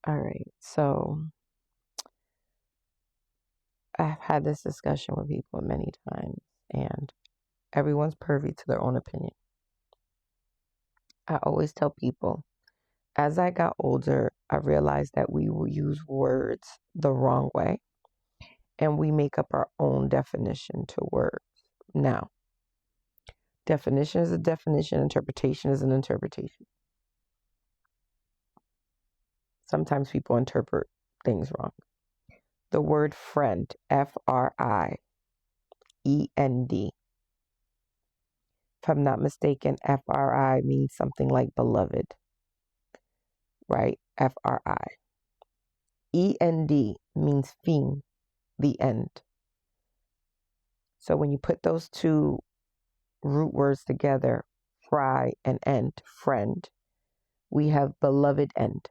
All right. So I've had this discussion with people many times, and everyone's privy to their own opinion. I always tell people, as I got older, I realized that we will use words the wrong way and we make up our own definition to words. Now, definition is a definition, interpretation is an interpretation. Sometimes people interpret things wrong. The word friend, Friend. If I'm not mistaken, Fri means something like beloved, right? Fri. END means fiend, the end. So when you put those two root words together, fry and end, friend, we have beloved end,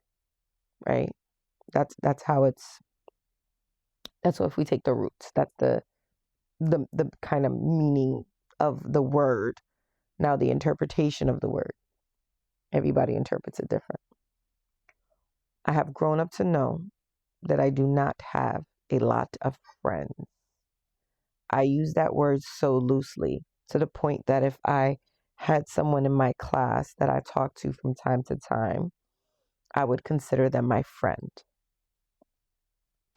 right? That's how it's. That's what if we take the roots. That's the kind of meaning of the word. Now the interpretation of the word. Everybody interprets it different. I have grown up to know that I do not have a lot of friends. I use that word so loosely to the point that if I had someone in my class that I talked to from time to time, I would consider them my friend.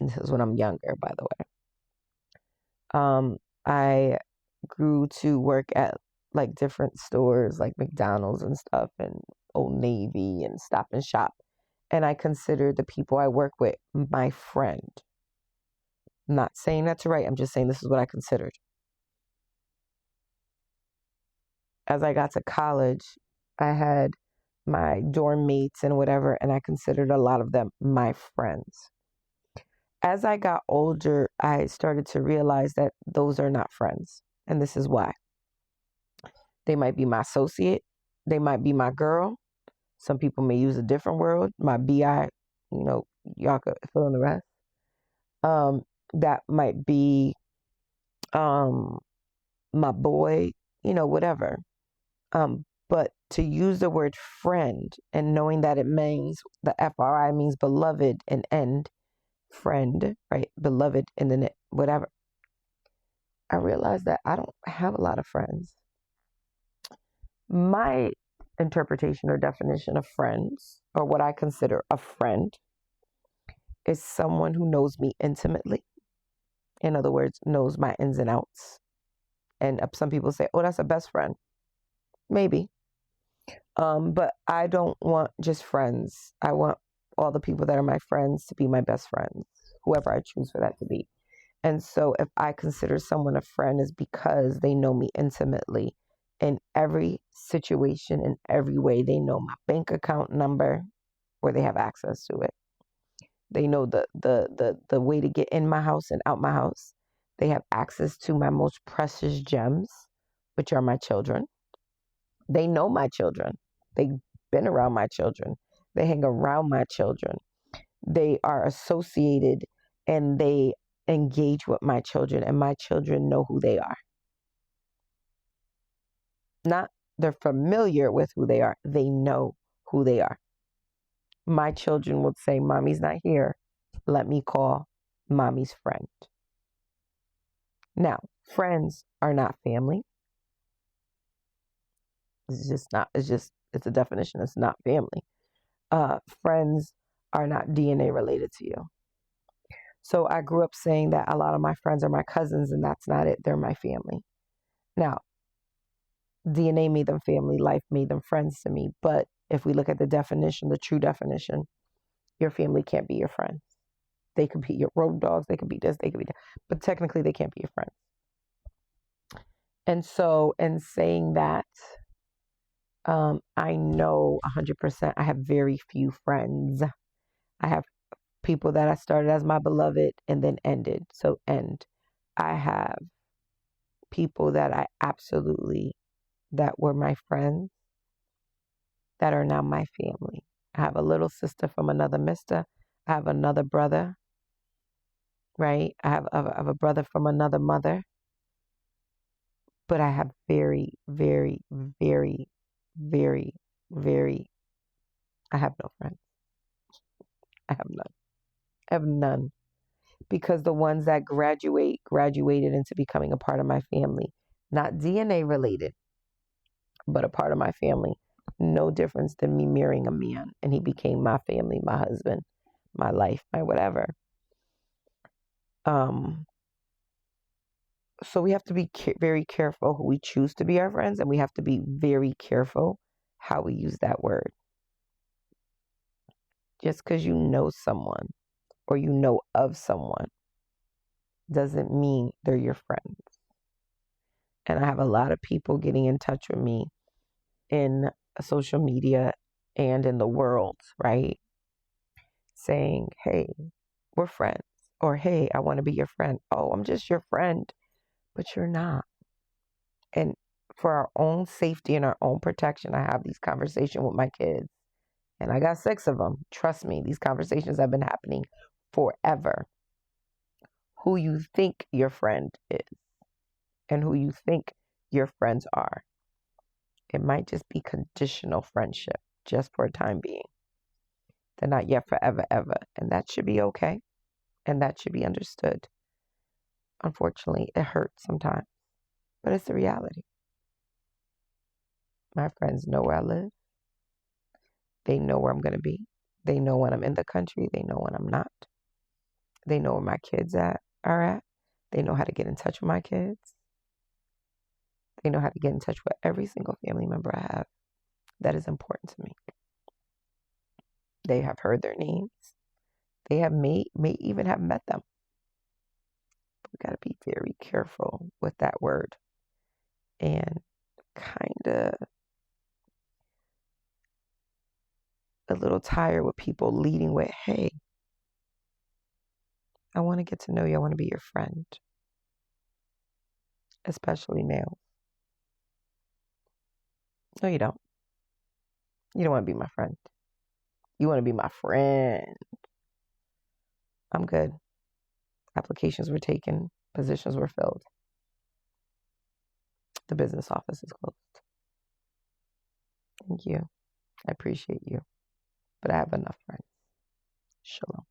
This is when I'm younger, by the way. I grew to work at like different stores like McDonald's and stuff and Old Navy and Stop and Shop. And I consider the people I work with my friend. I'm not saying that's right. I'm just saying this is what I considered. As I got to college, I had my dorm mates and whatever, and I considered a lot of them my friends. As I got older, I started to realize that those are not friends. And this is why. They might be my associate. They might be my girl. Some people may use a different word. My BI, y'all could fill in the rest. That might be my boy, whatever. But to use the word friend and knowing that it means the FRI means beloved and end friend, right? Beloved and then whatever. I realized that I don't have a lot of friends. My interpretation or definition of friends, or what I consider a friend, is someone who knows me intimately. In other words, knows my ins and outs. And some people say, oh, that's a best friend. Maybe. But I don't want just friends. I want all the people that are my friends to be my best friends, whoever I choose for that to be. And so if I consider someone a friend is because they know me intimately in every situation, in every way. They know my bank account number or they have access to it. They know the way to get in my house and out my house. They have access to my most precious gems, which are my children. They know my children. They've been around my children. They hang around my children. They are associated and they engage with my children, and my children know who they are. Not they're familiar with who they are. They know who they are. My children would say, Mommy's not here. Let me call Mommy's friend. Now, friends are not family. It's a definition. It's not family. Friends are not DNA related to you. So I grew up saying that a lot of my friends are my cousins, and that's not it. They're my family. Now, DNA made them family, life made them friends to me. But if we look at the definition, the true definition, your family can't be your friends. They could be your road dogs, they could be this, they could be that. But technically, they can't be your friends. And so, in saying that, I know 100% I have very few friends. I have people that I started as my beloved and then ended. So, end. I have people that that were my friends that are now my family. I have a little sister from another mister. I have another brother, right? I have a brother from another mother. But I have very, very, very, very, I have no friends. I have none. I have none. Because the ones that graduated into becoming a part of my family, not DNA related, but a part of my family. No difference than me marrying a man and he became my family, my husband, my life, my whatever. So we have to be very careful who we choose to be our friends, and we have to be very careful how we use that word. Just because you know someone or you know of someone doesn't mean they're your friends. And I have a lot of people getting in touch with me in social media and in the world, right? Saying, hey, we're friends. Or, hey, I want to be your friend. Oh, I'm just your friend. But you're not. And for our own safety and our own protection, I have these conversations with my kids. And I got 6 of them. Trust me, these conversations have been happening forever. Who you think your friend is and who you think your friends are. It might just be conditional friendship, just for a time being. They're not yet forever, ever. And that should be okay. And that should be understood. Unfortunately, it hurts sometimes. But it's the reality. My friends know where I live. They know where I'm going to be. They know when I'm in the country. They know when I'm not. They know where my kids are at. They know how to get in touch with my kids. They know how to get in touch with every single family member I have that is important to me. They have heard their names. They have may even have met them. We got to be very careful with that word and kind of a little tired with people leading with, hey, I want to get to know you. I want to be your friend, especially males. No, you don't. You don't want to be my friend. You want to be my friend. I'm good. Applications were taken. Positions were filled. The business office is closed. Thank you. I appreciate you. But I have enough friends. Shalom.